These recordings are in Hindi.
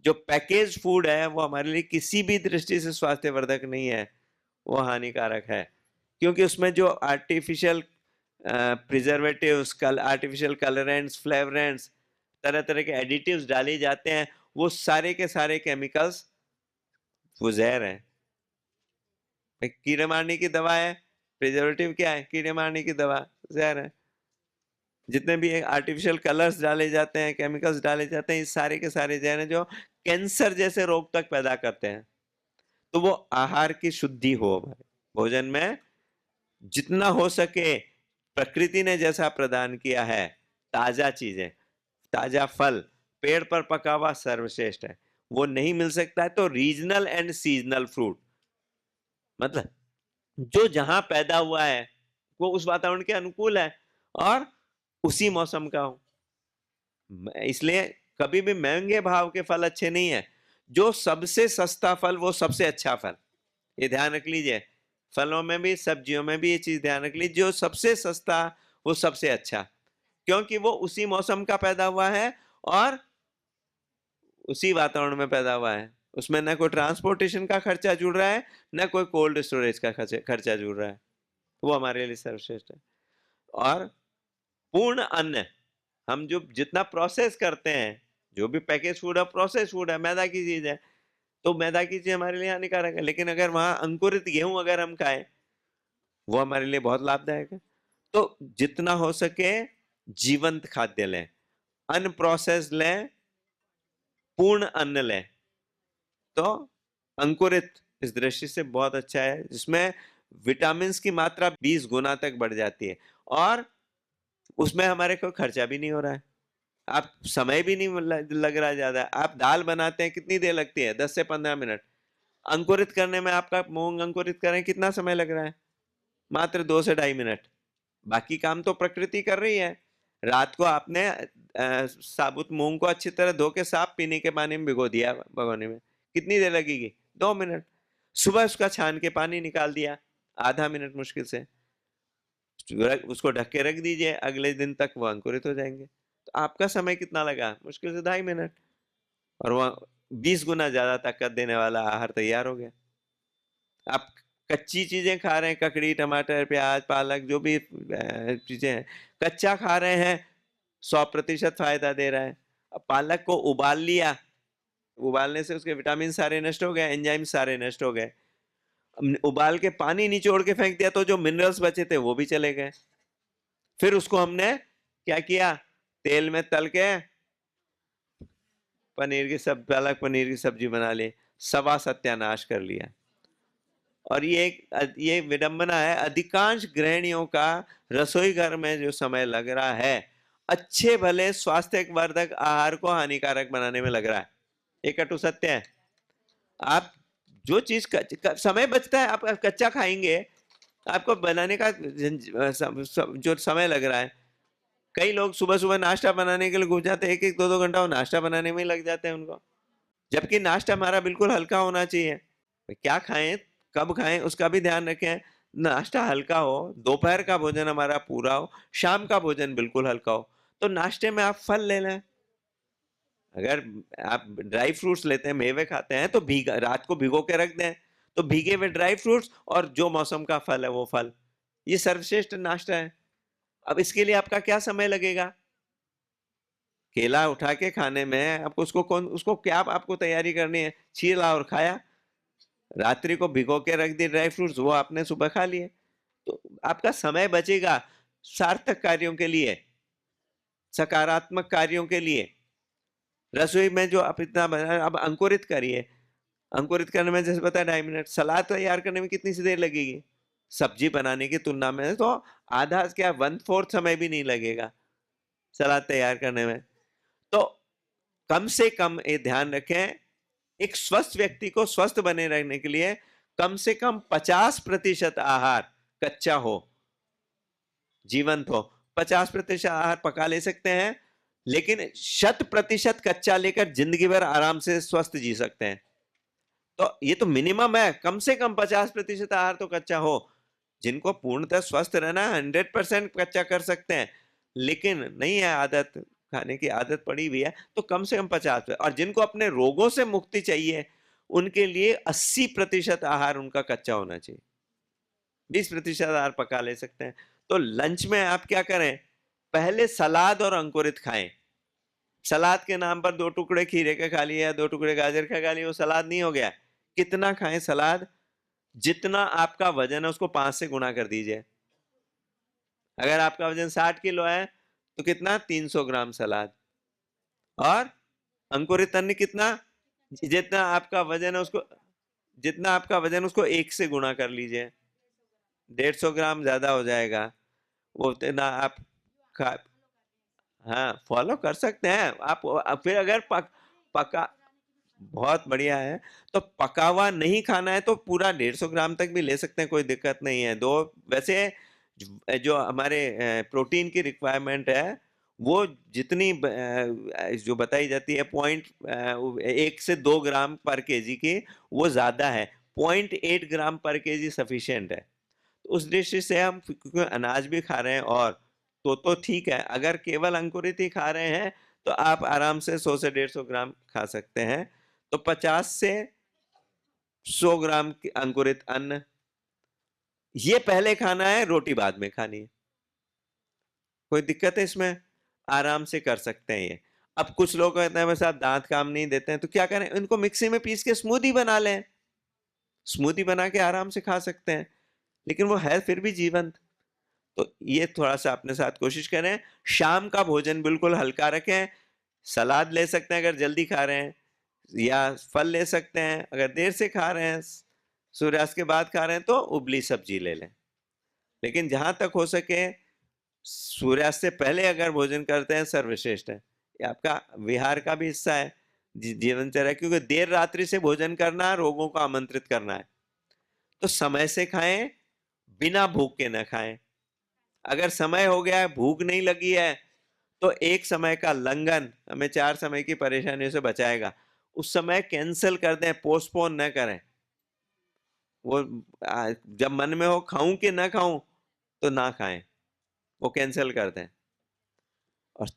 जो पैकेज फूड है वो हमारे लिए किसी भी दृष्टि से स्वास्थ्यवर्धक नहीं है, वो हानिकारक है, क्योंकि उसमें जो आर्टिफिशियल प्रिजर्वेटिव्स, आर्टिफिशियल कलरेंट्स, फ्लेवरेंट्स, तरह तरह के एडिटिव्स डाले जाते हैं, वो सारे के सारे केमिकल्स वो जहर है। कीड़े मारने की दवा है, प्रिजर्वेटिव क्या है? कीड़े मारने की दवा, जहर है। जितने भी आर्टिफिशियल कलर्स डाले जाते हैं, केमिकल्स डाले जाते हैं, ये सारे के सारे जहर हैं जो कैंसर जैसे रोग तक पैदा करते हैं। तो वो आहार की शुद्धि हो, हमारे भोजन में जितना हो सके प्रकृति ने जैसा प्रदान किया है, ताजा चीजें, ताजा फल, पेड़ पर पका हुआ सर्वश्रेष्ठ है। वो नहीं मिल सकता है तो रीजनल एंड सीजनल फ्रूट, मतलब जो जहां पैदा हुआ है वो उस वातावरण के अनुकूल है और उसी मौसम का हो। इसलिए कभी भी महंगे भाव के फल अच्छे नहीं है, जो सबसे सस्ता फल वो सबसे अच्छा फल, ये ध्यान रख लीजिए। फलों में भी सब्जियों में भी ये चीज ध्यान रख लीजिए, जो सबसे सस्ता वो सबसे अच्छा, क्योंकि वो उसी मौसम का पैदा हुआ है और उसी वातावरण में पैदा हुआ है। उसमें न कोई ट्रांसपोर्टेशन का खर्चा जुड़ रहा है, न कोई कोल्ड स्टोरेज का खर्चा जुड़ रहा है, वो हमारे लिए सर्वश्रेष्ठ है। और पूर्ण अन्न, हम जो जितना प्रोसेस करते हैं, जो भी पैकेज फूड है प्रोसेस फूड है, मैदा की चीज है, तो मैदा की चीज हमारे लिए हानिकारक है। लेकिन अगर वहां अंकुरित गेहूं अगर हम खाएं, वो हमारे लिए बहुत लाभदायक है। तो जितना हो सके जीवंत खाद्य लें, अनप्रोसेस्ड लें, पूर्ण अन्न लें, तो अंकुरित इस दृष्टि से बहुत अच्छा है, जिसमें विटामिन की मात्रा 20 गुना तक बढ़ जाती है और उसमें हमारे को खर्चा भी नहीं हो रहा है, आप समय भी नहीं लग रहा है ज्यादा। आप दाल बनाते हैं कितनी देर लगती है? 10 से 15 मिनट। अंकुरित करने में आपका मूंग अंकुरित करें कितना समय लग रहा है? मात्र 2 से 2.5 मिनट। बाकी काम तो प्रकृति कर रही है। रात को आपने साबुत मूंग को अच्छी तरह धो के साफ पीने के पानी में भिगो दिया भगोने में, कितनी देर लगेगी? 2 मिनट। सुबह उसका छान के पानी निकाल दिया, आधा मिनट मुश्किल से, उसको ढक के रख दीजिए, अगले दिन तक वो अंकुरित हो जाएंगे। तो आपका समय कितना लगा? मुश्किल से 2.5 मिनट, और वह 20 गुना ज्यादा ताकत देने वाला आहार तैयार हो गया। आप कच्ची चीजें खा रहे हैं, ककड़ी, टमाटर, प्याज, पालक, जो भी चीजें हैं, कच्चा खा रहे हैं, 100% फायदा दे रहा है। अब पालक को उबाल लिया, उबालने से उसके विटामिन सारे नष्ट हो गए, एंजाइम सारे नष्ट हो गए। उबाल के पानी निचोड़ के फेंक दिया तो जो मिनरल्स बचे थे वो भी चले गए। फिर उसको हमने क्या किया? तेल में तल के पालक पनीर की सब्जी बना ली, सवा सत्यानाश कर लिया। और ये विडंबना है, अधिकांश गृहिणियों का रसोई घर में जो समय लग रहा है, अच्छे भले स्वास्थ्यवर्धक आहार को हानिकारक बनाने में लग रहा है। ये कटु सत्य है। आप जो चीज समय बचता है, आप कच्चा खाएंगे, आपको बनाने का जो समय लग रहा है, कई लोग सुबह सुबह नाश्ता बनाने के लिए घुस जाते हैं, 1-1 2-2 घंटा वो नाश्ता बनाने में ही लग जाते हैं उनको, जबकि नाश्ता हमारा बिल्कुल हल्का होना चाहिए। क्या खाएं, कब खाएं, उसका भी ध्यान रखें। नाश्ता हल्का हो, दोपहर का भोजन हमारा पूरा हो, शाम का भोजन बिल्कुल हल्का हो। तो नाश्ते में आप फल ले लें, अगर आप ड्राई फ्रूट्स लेते हैं, मेवे खाते हैं, तो रात को भिगो के रख दें, तो भीगे हुए ड्राई फ्रूट्स और जो मौसम का फल है वो फल, ये सर्वश्रेष्ठ नाश्ता है। अब इसके लिए आपका क्या समय लगेगा? केला उठा के खाने में आपको उसको क्या आपको तैयारी करनी है? छीला और खाया। रात्रि को भिगो के रख दिए ड्राई फ्रूट्स, वो आपने सुबह खा लिए, तो आपका समय बचेगा सार्थक कार्यों के लिए, सकारात्मक कार्यों के लिए। रसोई में जो आप इतना बना, अब अंकुरित करिए, अंकुरित करने में जैसे बताया 2.5 मिनट, सलाद तैयार करने में कितनी सी देर लगेगी? सब्जी बनाने की तुलना में तो आधा क्या 1/4 समय भी नहीं लगेगा सलाद तैयार करने में। तो कम से कम ये ध्यान रखें, एक स्वस्थ व्यक्ति को स्वस्थ बने रहने के लिए कम से कम 50% आहार कच्चा हो, जीवंत हो। 50% आहार पका ले सकते हैं, लेकिन 100% कच्चा लेकर जिंदगी भर आराम से स्वस्थ जी सकते हैं। तो ये तो मिनिमम है, कम से कम 50% आहार तो कच्चा हो। जिनको पूर्णतः स्वस्थ रहना है 100% कच्चा कर सकते हैं, लेकिन नहीं है आदत, खाने की आदत पड़ी हुई है तो कम से कम 50, और जिनको अपने रोगों से मुक्ति चाहिए उनके लिए 80% आहार उनका कच्चा होना चाहिए, 20% आहार पका ले सकते हैं। तो लंच में आप क्या करें, पहले सलाद और अंकुरित खाएं। सलाद के नाम पर 2 टुकड़े खीरे के खा लिए या 2 टुकड़े गाजर का खा लिए, वो सलाद नहीं हो गया। कितना खाएं सलाद, जितना आपका वजन है उसको 5 से गुणा कर दीजिए। अगर आपका वजन 60 किलो है तो कितना, 300 ग्राम सलाद। और अंकुरित अन्न कितना, जितना आपका वजन है उसको, जितना आपका वजन उसको 1 से गुणा कर लीजिए, 150 ग्राम ज्यादा हो जाएगा। वो उतना आप खा, हाँ फॉलो कर सकते हैं आप फिर अगर पका, बहुत बढ़िया है। तो पका हुआ नहीं खाना है तो पूरा 150 ग्राम तक भी ले सकते हैं, कोई दिक्कत नहीं है। दो वैसे जो हमारे प्रोटीन की रिक्वायरमेंट है वो जितनी जो बताई जाती है 1 से 2 ग्राम पर केजी की, वो ज्यादा है। 0.8 ग्राम पर केजी सफिशिएंट है। तो उस दृष्टि से हम क्योंकि अनाज भी खा रहे हैं और तो ठीक है। अगर केवल अंकुरित ही खा रहे हैं तो आप आराम से 100 से 150 ग्राम खा सकते हैं। तो 50 से 100 ग्राम की अंकुरित अन्न, ये पहले खाना है, रोटी बाद में खानी है। कोई दिक्कत है इसमें, आराम से कर सकते हैं ये। अब कुछ लोग कहते हैं वैसे आप दांत काम नहीं देते हैं, तो क्या करें, इनको मिक्सी में पीस के स्मूदी बना लें। स्मूदी बना के आराम से खा सकते हैं, लेकिन वो है फिर भी जीवंत। तो ये थोड़ा सा अपने साथ कोशिश करें। शाम का भोजन बिल्कुल हल्का रखें। सलाद ले सकते हैं अगर जल्दी खा रहे हैं, या फल ले सकते हैं अगर देर से खा रहे हैं, सूर्यास्त के बाद खा रहे हैं तो उबली सब्जी ले लें। लेकिन जहां तक हो सके सूर्यास्त से पहले अगर भोजन करते हैं सर्वश्रेष्ठ है। ये आपका विहार का भी हिस्सा है, जीवनचर्या, क्योंकि देर रात्रि से भोजन करना रोगों को आमंत्रित करना है। तो समय से खाएं, बिना भूख के न खाएं। अगर समय हो गया है, भूख नहीं लगी है, तो एक समय का लंघन हमें 4 समय की परेशानियों से बचाएगा। उस समय कैंसिल कर दें, पोस्टपोन न करें। वो जब मन में हो खाऊं कि ना खाऊं तो ना खाएं, वो कैंसिल कर दें। और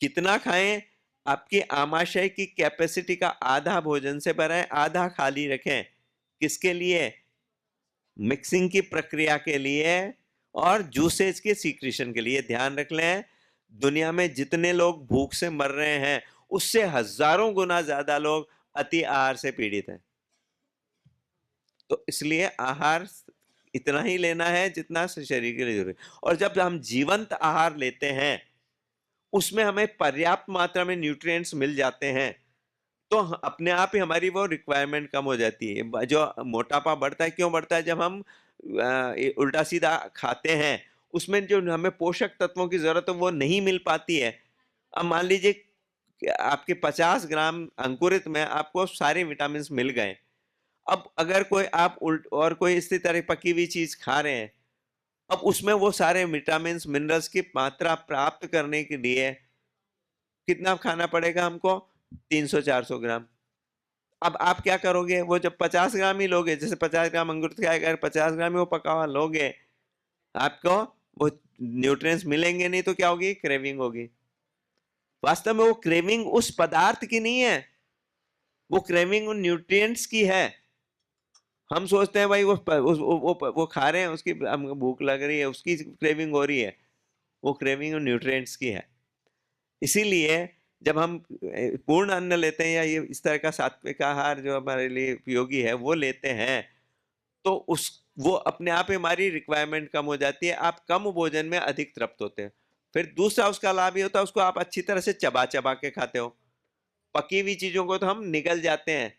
कितना खाएं, आपकी आमाशय की कैपेसिटी का आधा भोजन से भरें, आधा खाली रखें। किसके लिए, मिक्सिंग की प्रक्रिया के लिए और जूसेज के सीक्रेशन के लिए। ध्यान रख लें, दुनिया में जितने लोग भूख से मर रहे हैं उससे हजारों गुना ज्यादा लोग अति आहार से पीड़ित हैं। तो इसलिए आहार इतना ही लेना है जितना शरीर के लिए जरूरी। और जब हम जीवंत आहार लेते हैं उसमें हमें पर्याप्त मात्रा में न्यूट्रिएंट्स मिल जाते हैं, तो अपने आप ही हमारी वो रिक्वायरमेंट कम हो जाती है। जो मोटापा बढ़ता है, क्यों बढ़ता है, जब हम उल्टा सीधा खाते हैं उसमें जो हमें पोषक तत्वों की जरूरत है वो नहीं मिल पाती है। अब मान लीजिए कि आपके 50 ग्राम अंकुरित में आपको सारे विटामिन मिल गए। अब अगर कोई आप उल्ट और कोई इसी तरह पकी हुई चीज खा रहे हैं, अब उसमें वो सारे विटामिन मिनरल्स की मात्रा प्राप्त करने के लिए कितना खाना पड़ेगा हमको, 300-400 ग्राम। अब आप क्या करोगे, वो जब 50 ग्राम ही लोगे, जैसे 50 ग्राम अंगूर खाएगा, अगर 50 ग्राम ही वो पका हुआ लोगे, आपको वो न्यूट्रिएंट्स मिलेंगे नहीं, तो क्या होगी, क्रेविंग होगी। वास्तव में वो क्रेविंग उस पदार्थ की नहीं है, वो क्रेविंग उन न्यूट्रिएंट्स की है। हम सोचते हैं भाई वो खा रहे हैं, उसकी हमको भूख लग रही है, उसकी क्रेविंग हो रही है। वो क्रेविंग उन न्यूट्रिएंट्स की है। इसीलिए जब हम पूर्ण अन्न लेते हैं या ये इस तरह का सात्विक आहार जो हमारे लिए उपयोगी है वो लेते हैं, तो उस वो अपने आप ही हमारी रिक्वायरमेंट कम हो जाती है। आप कम भोजन में अधिक तृप्त होते हैं। फिर दूसरा उसका लाभ ये होता है, उसको आप अच्छी तरह से चबा चबा के खाते हो। पकी हुई चीजों को तो हम निगल जाते हैं,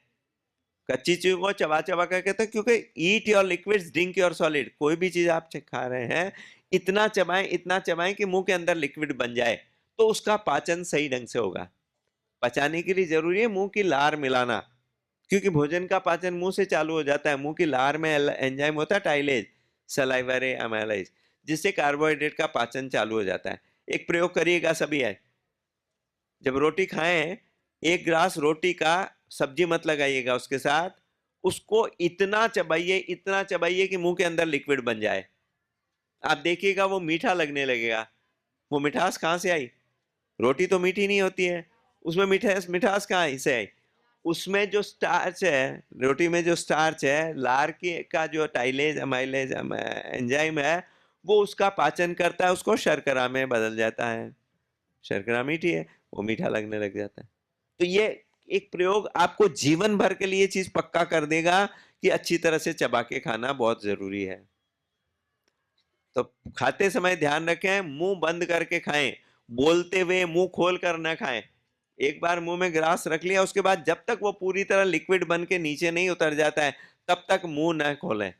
कच्ची चीजों को चबा चबा कर कहते हैं, क्योंकि eat your liquids drink your solid. कोई भी चीज आप खा रहे हैं, इतना चबाएं कि मुंह के अंदर लिक्विड बन जाए, तो उसका पाचन सही ढंग से होगा। पचाने के लिए जरूरी है मुंह की लार मिलाना, क्योंकि भोजन का पाचन मुंह से चालू हो जाता है। मुंह की लार में एंजाइम होता है टाइलेज, सलाइवरी अमाइलेज, जिससे कार्बोहाइड्रेट का पाचन चालू हो जाता है। एक प्रयोग करिएगा सभी है, जब रोटी खाएं, 1 गिलास रोटी का सब्जी मत लगाइएगा उसके साथ, उसको इतना चबाइए कि मुंह के अंदर लिक्विड बन जाए। आप देखिएगा वो मीठा लगने लगेगा। वो मिठास कहां से आई, रोटी तो मीठी नहीं होती है, उसमें मिठास मिठास कहाँ से आई? उसमें जो स्टार्च है, रोटी में जो स्टार्च है, लार के का जो टाइलेज अमाइलेज एंजाइम है, वो उसका पाचन करता है, उसको शर्करा में बदल जाता है। शर्करा मीठी है, वो मीठा लगने लग जाता है। तो ये एक प्रयोग आपको जीवन भर के लिए चीज पक्का कर देगा कि अच्छी तरह से चबा के खाना बहुत जरूरी है। तो खाते समय ध्यान रखें, मुंह बंद करके खाएं, बोलते हुए मुंह खोल कर ना खाएं। एक बार मुंह में ग्रास रख लिया, उसके बाद जब तक वो पूरी तरह लिक्विड बन के नीचे नहीं उतर जाता है, तब तक मुंह ना खोलें।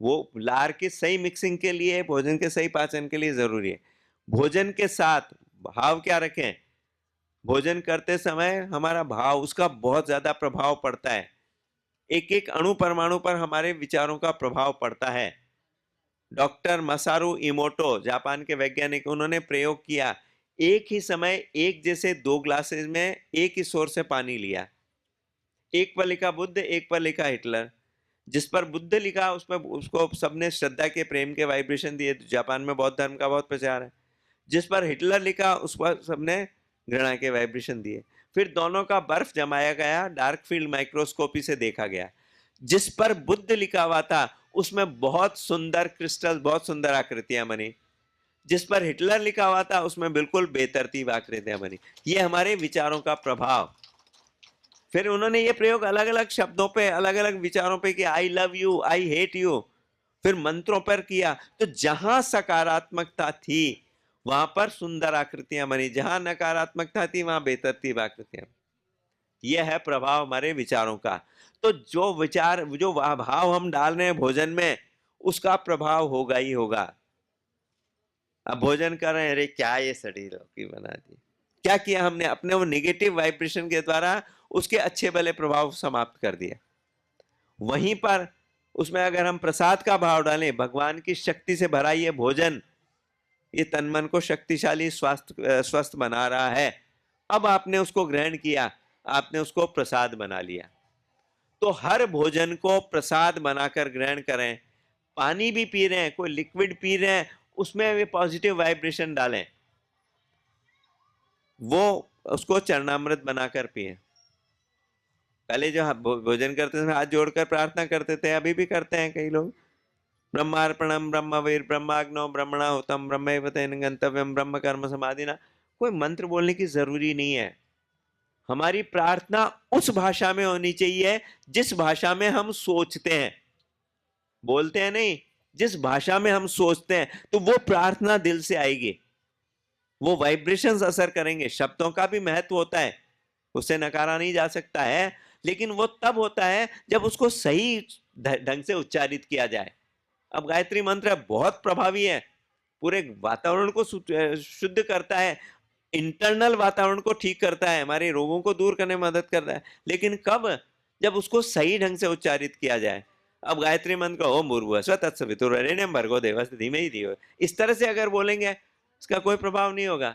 वो लार की सही मिक्सिंग के लिए, भोजन के सही पाचन के लिए जरूरी है। भोजन के साथ भाव क्या रखें? भोजन करते समय हमारा भाव, उसका बहुत ज्यादा प्रभाव पड़ता है। एक एक अणु परमाणु पर हमारे विचारों का प्रभाव पड़ता है। डॉक्टर मसारू इमोटो, जापान के वैज्ञानिक, उन्होंने प्रयोग किया। एक ही समय एक जैसे 2 ग्लासेस में एक ही सोर्स से पानी लिया। एक पर लिखा बुद्ध, एक पर लिखा हिटलर। जिस पर बुद्ध लिखा उसमें उसको सबने श्रद्धा के, प्रेम के वाइब्रेशन दिए। जापान में बौद्ध धर्म का बहुत प्रचार है। जिस पर हिटलर लिखा उस पर सबने घृणा के वाइब्रेशन दिए। फिर दोनों का बर्फ जमाया गया, डार्क फील्ड माइक्रोस्कोपी से देखा गया। जिस पर बुद्ध लिखा हुआ था उसमें बहुत सुंदर क्रिस्टल, बहुत सुंदर आकृतियां बनी। जिस पर हिटलर लिखा हुआ था उसमें बिल्कुल बेतरतीब आकृतियां बनी। ये हमारे विचारों का प्रभाव। फिर उन्होंने ये प्रयोग अलग अलग शब्दों पे, अलग अलग विचारों पे किया। I love you, I hate you, फिर मंत्रों पर किया। तो जहां सकारात्मकता थी वहां पर सुंदर आकृतियां बनी, जहां नकारात्मकता थी वहां बेतरतीब आकृतियां। यह है प्रभाव हमारे विचारों का। तो जो विचार, जो भाव हम डाल रहे हैं भोजन में, उसका प्रभाव होगा ही होगा। अब भोजन कर रहे हैं, अरे क्या ये सड़ी लौकी बना दी, क्या किया हमने? अपने वो निगेटिव वाइब्रेशन के द्वारा उसके अच्छे भले प्रभाव समाप्त कर दिया। वहीं पर उसमें अगर हम प्रसाद का भाव डालें, भगवान की शक्ति से भरा ये भोजन, ये तन मन को शक्तिशाली स्वस्थ बना रहा है। अब आपने उसको ग्रहण किया, आपने उसको प्रसाद बना लिया। तो हर भोजन को प्रसाद बनाकर ग्रहण करें। पानी भी पी रहे हैं, कोई लिक्विड पी रहे हैं, उसमें भी पॉजिटिव वाइब्रेशन डालें, वो उसको चरणामृत बनाकर पिए। पहले जो भोजन करते समय हाथ जोड़कर प्रार्थना करते थे, अभी भी करते हैं कई लोग। ब्रह्मार्पणम ब्रह्मवीर ब्रह्माग्नो ब्रह्मणाहुतम ब्रह्मैव तेन गंतव्यम ब्रह्म कर्म समाधिना। कोई मंत्र बोलने की जरूरी नहीं है। हमारी प्रार्थना उस भाषा में होनी चाहिए जिस भाषा में हम सोचते हैं, बोलते हैं नहीं। जिस भाषा में हम सोचते हैं तो वो प्रार्थना दिल से आएगी, वो वाइब्रेशंस असर करेंगे। शब्दों का भी महत्व होता है, उससे नकारा नहीं जा सकता है, लेकिन वो तब होता है जब उसको सही ढंग से उच्चारित किया जाए। अब गायत्री मंत्र बहुत प्रभावी है, पूरे वातावरण को शुद्ध करता है, इंटरनल वातावरण को ठीक करता है, हमारे रोगों को दूर करने में मदद करता है। लेकिन कब? जब उसको सही ढंग से उच्चारित किया जाए। अब गायत्री मंत्र को ओम भूर्भुवस्सुवः तत्सवितुर्वरेण्यं भर्गो देवस्य धीमहि धियो, इस तरह से अगर बोलेंगे इसका कोई प्रभाव नहीं होगा।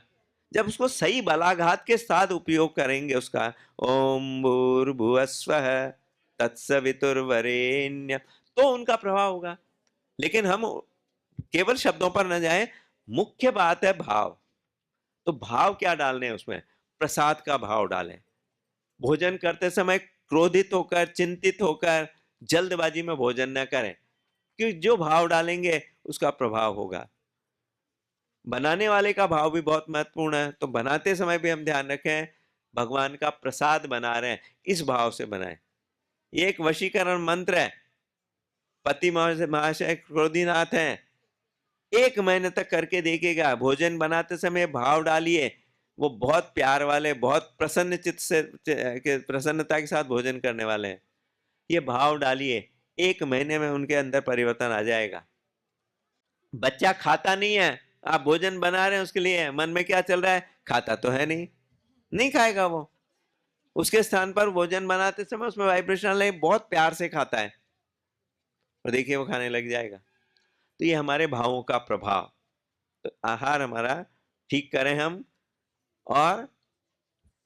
जब उसको सही बलाघात के साथ उपयोग करेंगे उसका, ओम भूर्भुवस्सुवः तत्सवितुर्वरेण्यं, तो उनका प्रभाव होगा। लेकिन हम केवल शब्दों पर न जाएं, मुख्य बात है भाव। तो भाव क्या डालने हैं उसमें? प्रसाद का भाव डालें। भोजन करते समय क्रोधित होकर, चिंतित होकर, जल्दबाजी में भोजन न करें, क्योंकि जो भाव डालेंगे उसका प्रभाव होगा। बनाने वाले का भाव भी बहुत महत्वपूर्ण है। तो बनाते समय भी हम ध्यान रखें, भगवान का प्रसाद बना रहे हैं, इस भाव से बनाएं। ये एक वशीकरण मंत्र है। पति महाशय क्रोधीनाथ हैं, 1 महीने तक करके देखिएगा। भोजन बनाते समय भाव डालिए, वो बहुत प्यार वाले, बहुत प्रसन्न चित्त से, प्रसन्नता के साथ भोजन करने वाले हैं। ये भाव डालिए, 1 महीने में उनके अंदर परिवर्तन आ जाएगा। बच्चा खाता नहीं है, आप भोजन बना रहे हैं उसके लिए, मन में क्या चल रहा है? खाता तो है नहीं, नहीं खाएगा वो। उसके स्थान पर भोजन बनाते समय उसमें वाइब्रेशन बहुत प्यार से खाता है, और देखिए वो खाने लग जाएगा। तो ये हमारे भावों का प्रभाव। तो आहार हमारा ठीक करें हम, और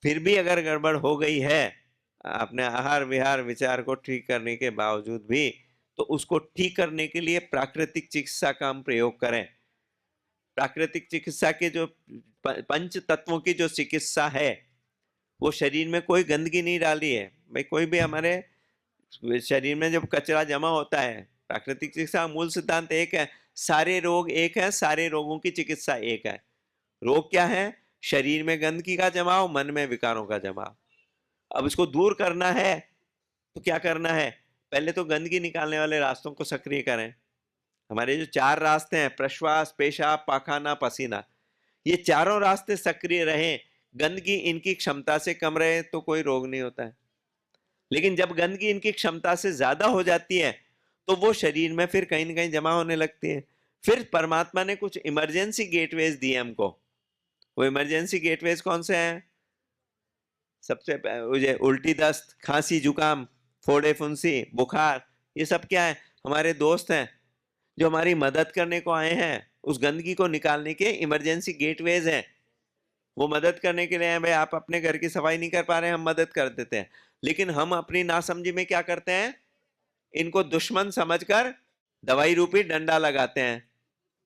फिर भी अगर गड़बड़ हो गई है, अपने आहार विहार विचार को ठीक करने के बावजूद भी, तो उसको ठीक करने के लिए प्राकृतिक चिकित्सा का हम प्रयोग करें। प्राकृतिक चिकित्सा के जो पंच तत्वों की जो चिकित्सा है वो शरीर में कोई गंदगी नहीं डाली है भाई। कोई भी हमारे शरीर में जब कचरा जमा होता है, प्राकृतिक चिकित्सा का मूल सिद्धांत एक है, सारे रोग एक है, सारे रोगों की चिकित्सा एक है। रोग क्या है? शरीर में गंदगी का जमाव, मन में विकारों का जमाव। अब इसको दूर करना है तो क्या करना है? पहले तो गंदगी निकालने वाले रास्तों को सक्रिय करें। हमारे जो 4 रास्ते हैं, प्रश्वास, पेशाब, पाखाना, पसीना, ये चारों रास्ते सक्रिय रहें, गंदगी इनकी क्षमता से कम रहे तो कोई रोग नहीं होता है। लेकिन जब गंदगी इनकी क्षमता से ज्यादा हो जाती है तो वो शरीर में फिर कहीं ना कहीं जमा होने लगती है। फिर परमात्मा ने कुछ इमरजेंसी गेटवेज दिए हमको। वो इमरजेंसी गेटवेज कौन से हैं? सबसे उल्टी, दस्त, खांसी, जुकाम, फोड़े, फुंसी, बुखार, ये सब क्या है? हमारे दोस्त हैं जो हमारी मदद करने को आए हैं। उस गंदगी को निकालने के इमरजेंसी गेटवेज हैं। वो मदद करने के लिए हैं भाई। आप अपने घर की सफाई नहीं कर पा रहे हैं, हम मदद कर देते हैं। लेकिन हम अपनी नासमझी में क्या करते हैं? इनको दुश्मन समझकर दवाई रूपी डंडा लगाते हैं।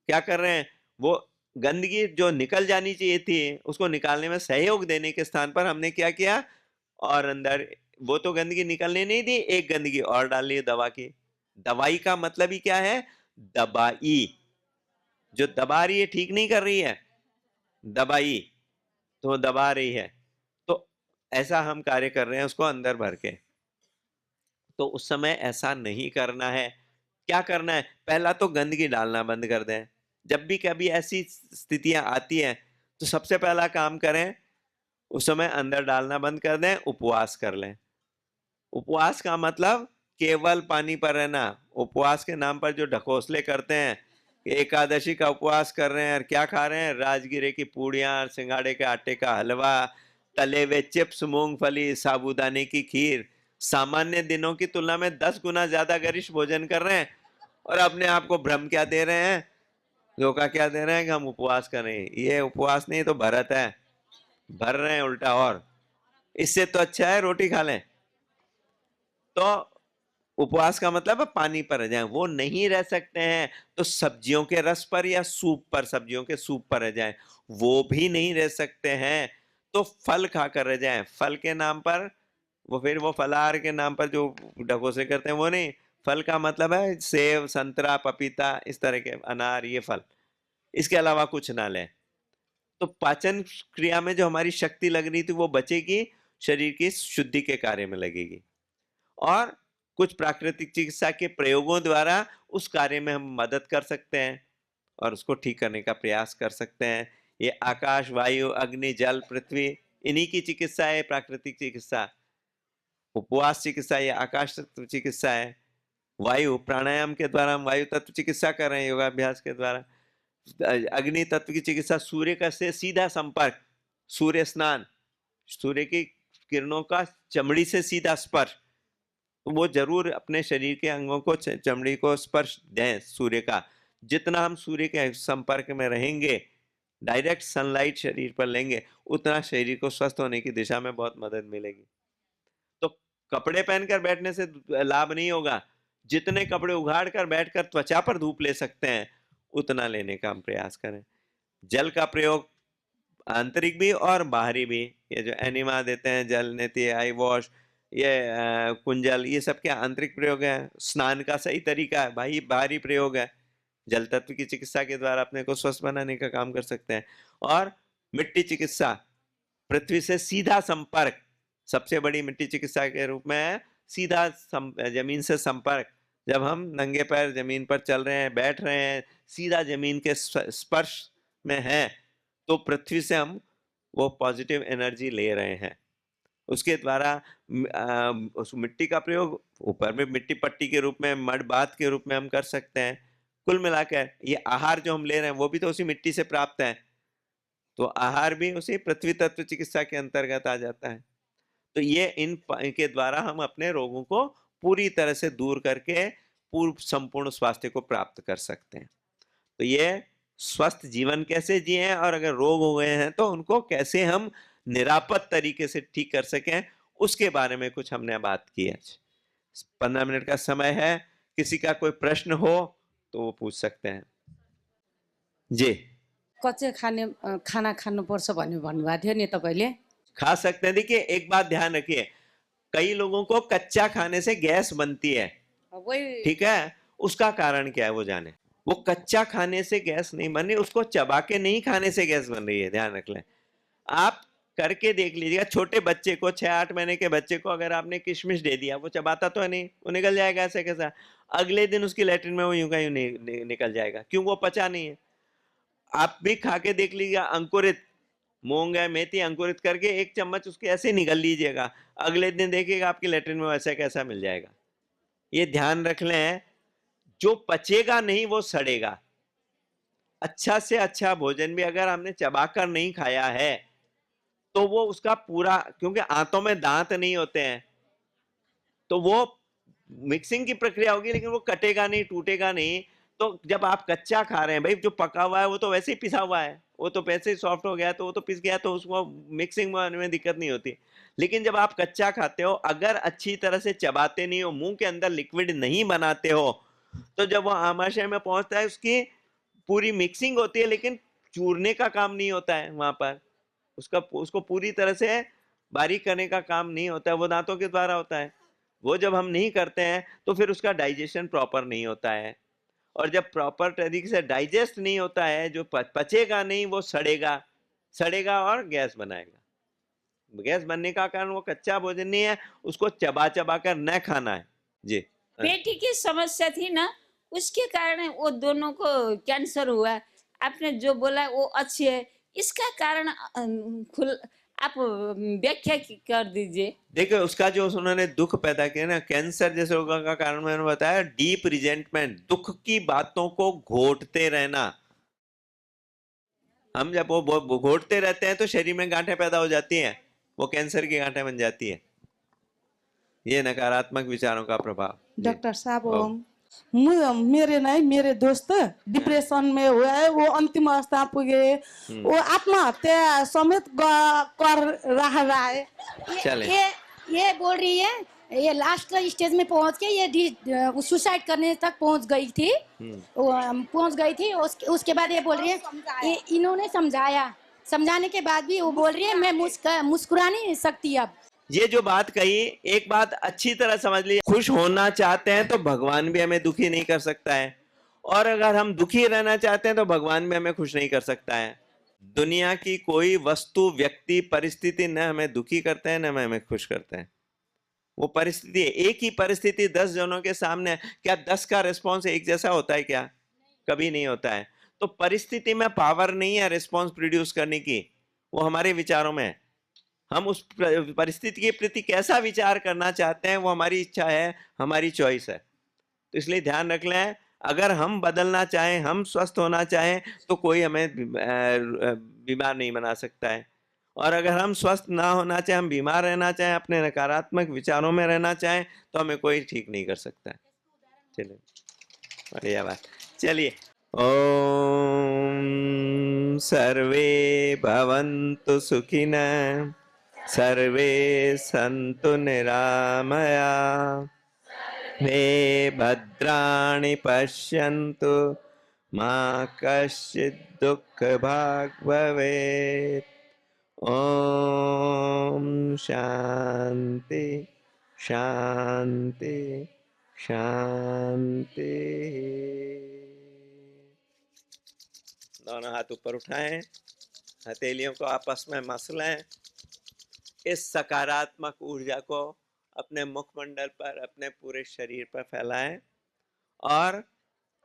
क्या कर रहे हैं? वो गंदगी जो निकल जानी चाहिए थी उसको निकालने में सहयोग देने के स्थान पर हमने क्या किया? और अंदर वो तो गंदगी निकलने नहीं दी, एक गंदगी और डाल ली दवा की। दवाई का मतलब ही क्या है? दबाई। जो दबा रही है ठीक नहीं कर रही है, दबाई तो दबा रही है। तो ऐसा हम कार्य कर रहे हैं उसको अंदर भर के। तो उस समय ऐसा नहीं करना है। क्या करना है? पहला तो गंदगी डालना बंद कर दें। जब भी कभी ऐसी स्थितियां आती हैं तो सबसे पहला काम करें, उस समय अंदर डालना बंद कर दें, उपवास कर लें। उपवास का मतलब केवल पानी पर रहना। उपवास के नाम पर जो ढकोसले करते हैं, एकादशी का उपवास कर रहे हैं और क्या खा रहे हैं? राजगिरे की पूड़ियां, सिंगाड़े के आटे का हलवा, तले हुए चिप्स, मूंगफली, साबूदाने की खीर, सामान्य दिनों की तुलना में 10 गुना ज्यादा गरिष्ठ भोजन कर रहे हैं और अपने आप को भ्रम क्या दे रहे हैं? धोखा क्या दे रहे हैं कि हम उपवास कर रहे हैं। ये उपवास नहीं तो भरत है, भर रहे हैं उल्टा। और इससे तो अच्छा है रोटी खा लें। तो उपवास का मतलब है पानी पर रह जाएं। वो नहीं रह सकते हैं तो सब्जियों के रस पर या सूप पर, सब्जियों के सूप पर रह जाएं। वो भी नहीं रह सकते हैं तो फल खाकर रह जाएं। फल के नाम पर वो, फिर वो फलाहार के नाम पर जो ढकोसले करते हैं वो नहीं। फल का मतलब है सेब, संतरा, पपीता, इस तरह के, अनार, ये फल। इसके अलावा कुछ ना लें। तो पाचन क्रिया में जो हमारी शक्ति लग रही थी वो बचेगी, शरीर की शुद्धि के कार्य में लगेगी। और कुछ प्राकृतिक चिकित्सा के प्रयोगों द्वारा उस कार्य में हम मदद कर सकते हैं और उसको ठीक करने का प्रयास कर सकते हैं। ये आकाश, वायु, अग्नि, जल, पृथ्वी, इन्हीं की चिकित्सा है प्राकृतिक चिकित्सा। उपवास चिकित्सा ये आकाश तत्व चिकित्सा है। वायु, प्राणायाम के द्वारा हम वायु तत्व चिकित्सा कर रहे हैं योगाभ्यास के द्वारा। अग्नि तत्व की चिकित्सा सूर्य का से सीधा संपर्क, सूर्य स्नान, सूर्य की किरणों का चमड़ी से सीधा स्पर्श। तो वो जरूर अपने शरीर के अंगों को, चमड़ी को स्पर्श दें सूर्य का। जितना हम सूर्य के संपर्क में रहेंगे, डायरेक्ट सनलाइट शरीर पर लेंगे, उतना शरीर को स्वस्थ होने की दिशा में बहुत मदद मिलेगी। तो कपड़े पहनकर बैठने से लाभ नहीं होगा। जितने कपड़े उघाड़ कर बैठकर त्वचा पर धूप ले सकते हैं उतना लेने का हम प्रयास करें। जल का प्रयोग आंतरिक भी और बाहरी भी। ये जो एनिमा देते हैं, जल नेति, आई वॉश, ये कुंजल, ये सब क्या आंतरिक प्रयोग है। स्नान का सही तरीका है भाई, बाहरी प्रयोग है। जल तत्व की चिकित्सा के द्वारा अपने को स्वस्थ बनाने का काम कर सकते हैं। और मिट्टी चिकित्सा, पृथ्वी से सीधा संपर्क, सबसे बड़ी मिट्टी चिकित्सा के रूप में है सीधा जमीन से संपर्क। जब हम नंगे पैर जमीन पर चल रहे हैं, बैठ रहे हैं, सीधा जमीन के स्पर्श में हैं, तो पृथ्वी से हम वो पॉजिटिव एनर्जी ले रहे हैं। उसके द्वारा उस मिट्टी का प्रयोग ऊपर में मिट्टी पट्टी के रूप में, मड बाथ के रूप में हम कर सकते हैं। कुल मिलाकर ये आहार जो हम ले रहे हैं वो भी तो उसी मिट्टी से प्राप्त है। तो आहार भी उसी पृथ्वी तत्व चिकित्सा के अंतर्गत आ जाता है। तो ये इनके द्वारा हम अपने रोगों को पूरी तरह से दूर करके पूर्व संपूर्ण स्वास्थ्य को प्राप्त कर सकते हैं। तो ये स्वस्थ जीवन कैसे जिए और अगर रोग हो गए हैं तो उनको कैसे हम निरापद तरीके से ठीक कर सकें, उसके बारे में कुछ हमने बात की है। 15 मिनट का समय है, किसी का कोई प्रश्न हो तो वो पूछ सकते हैं। जी। कच्चे खाना खानुपर्छ भन्ने भन्नुभएको थियो नि तपाईँले। खा सकते हैं। देखिए एक बात ध्यान रखिए, कई लोगों को कच्चा खाने से गैस बनती है, वही ठीक है, उसका कारण क्या है वो जाने। वो कच्चा खाने से गैस नहीं बन रही, उसको चबा के नहीं खाने से गैस बन रही है, ध्यान रख लें। आप करके देख लीजिएगा, छोटे बच्चे को 6-8 महीने के बच्चे को अगर आपने किशमिश दे दिया, वो चबाता तो है नहीं, वो निकल जाएगा ऐसे कैसा, अगले दिन उसकी लैट्रिन में वो यूं का यूं निकल जाएगा, क्यों, वो पचा नहीं है। आप भी खा के देख लीजिएगा, अंकुरित मूंग है, मेथी अंकुरित करके 1 चम्मच उसके ऐसे निगल लीजिएगा, अगले दिन देखिएगा आपकी लैट्रिन में वैसा कैसा मिल जाएगा। ये ध्यान रख लें, जो पचेगा नहीं वो सड़ेगा। अच्छा से अच्छा भोजन भी अगर हमने चबाकर नहीं खाया है तो वो उसका पूरा, क्योंकि आंतों में दांत नहीं होते हैं, तो वो मिक्सिंग की प्रक्रिया होगी लेकिन वो कटेगा नहीं, टूटेगा नहीं। तो जब आप कच्चा खा रहे हैं, भाई जो पका हुआ है वो तो वैसे ही पिसा हुआ है, वो तो वैसे ही सॉफ्ट हो गया, तो वो तो पिस गया, तो उसको मिक्सिंग में दिक्कत नहीं होती। लेकिन जब आप कच्चा खाते हो, अगर अच्छी तरह से चबाते नहीं हो, मुंह के अंदर लिक्विड नहीं बनाते हो, तो जब वो आमाशय में पहुंचता है उसकी पूरी मिक्सिंग होती है, लेकिन चूरने का काम नहीं होता है वहां पर, उसको पूरी तरह से बारीक करने का काम नहीं होता है, वो दांतों के द्वारा होता है। वो जब हम नहीं करते हैं तो फिर उसका डाइजेशन प्रॉपर नहीं होता है, और जब प्रॉपर तरीके से डाइजेस्ट नहीं होता है, जो पचेगा नहीं वो सड़ेगा और गैस बनाएगा। गैस बनने का कारण वो कच्चा भोजन नहीं है, उसको चबा चबा कर न खाना है। जी, पेट की समस्या थी ना, उसके कारण वो दोनों को कैंसर हुआ। आपने जो बोला वो अच्छी है, इसका कारण आप व्याख्या कर दीजिए। देखिए उसका जो उन्होंने दुख पैदा किया ना, कैंसर जैसे रोगों का कारण मैंने बताया, डीप रिजेंटमेंट, दुख की बातों को घोटते रहना। हम जब वो घोटते रहते हैं तो शरीर में गांठें पैदा हो जाती हैं, वो कैंसर की गांठें बन जाती है। ये नकारात्मक विचारों का प्रभाव। डॉक्टर साहब, मेरे दोस्त डिप्रेशन में हुआ है, वो अंतिम अवस्था पुगे, वो आत्महत्या समेत कर रहा है। ये बोल रही है, ये लास्ट स्टेज में पहुंच के ये सुसाइड करने तक पहुंच गई थी। उसके बाद ये बोल रही है, इन्होंने समझाने के बाद भी वो बोल रही है मैं मुस्कुरा नहीं सकती अब। ये जो बात कही, एक बात अच्छी तरह समझ लीजिए, खुश होना चाहते हैं तो भगवान भी हमें दुखी नहीं कर सकता है, और अगर हम दुखी रहना चाहते हैं तो भगवान भी हमें खुश नहीं कर सकता है। दुनिया की कोई वस्तु, व्यक्ति, परिस्थिति न हमें दुखी करते हैं न हमें खुश करते हैं। वो परिस्थिति, एक ही परिस्थिति 10 जनों के सामने, क्या 10 का रिस्पॉन्स एक जैसा होता है क्या? कभी नहीं होता है। तो परिस्थिति में पावर नहीं है रिस्पॉन्स प्रोड्यूस करने की, वो हमारे विचारों में है। हम उस परिस्थिति के प्रति कैसा विचार करना चाहते हैं वो हमारी इच्छा है, हमारी चॉइस है। तो इसलिए ध्यान रख लें, अगर हम बदलना चाहें, हम स्वस्थ होना चाहें, तो कोई हमें बीमार नहीं बना सकता है। और अगर हम स्वस्थ ना होना चाहें, हम बीमार रहना चाहें, अपने नकारात्मक विचारों में रहना चाहें, तो हमें कोई ठीक नहीं कर सकता है। चलिए, बढ़िया बात। चलिए, ओम सर्वे भवन्तु सुखिनः, सर्वे सन्तु निरामया, हे भद्राणि पश्यन्तु मा कश्चित् दुःखभाग् भवेत्। ओम शांति शांति शांति। दोनों हाथ ऊपर उठाएं, हथेलियों को आपस में मसलें। इस सकारात्मक ऊर्जा को अपने मुखमंडल पर, अपने पूरे शरीर पर फैलाएं और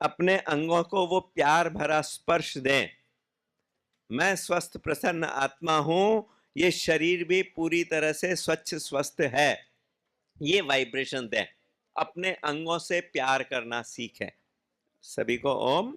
अपने अंगों को वो प्यार भरा स्पर्श दें। मैं स्वस्थ प्रसन्न आत्मा हूं, ये शरीर भी पूरी तरह से स्वच्छ स्वस्थ है। ये वाइब्रेशन दें, अपने अंगों से प्यार करना सीखें। सभी को ओम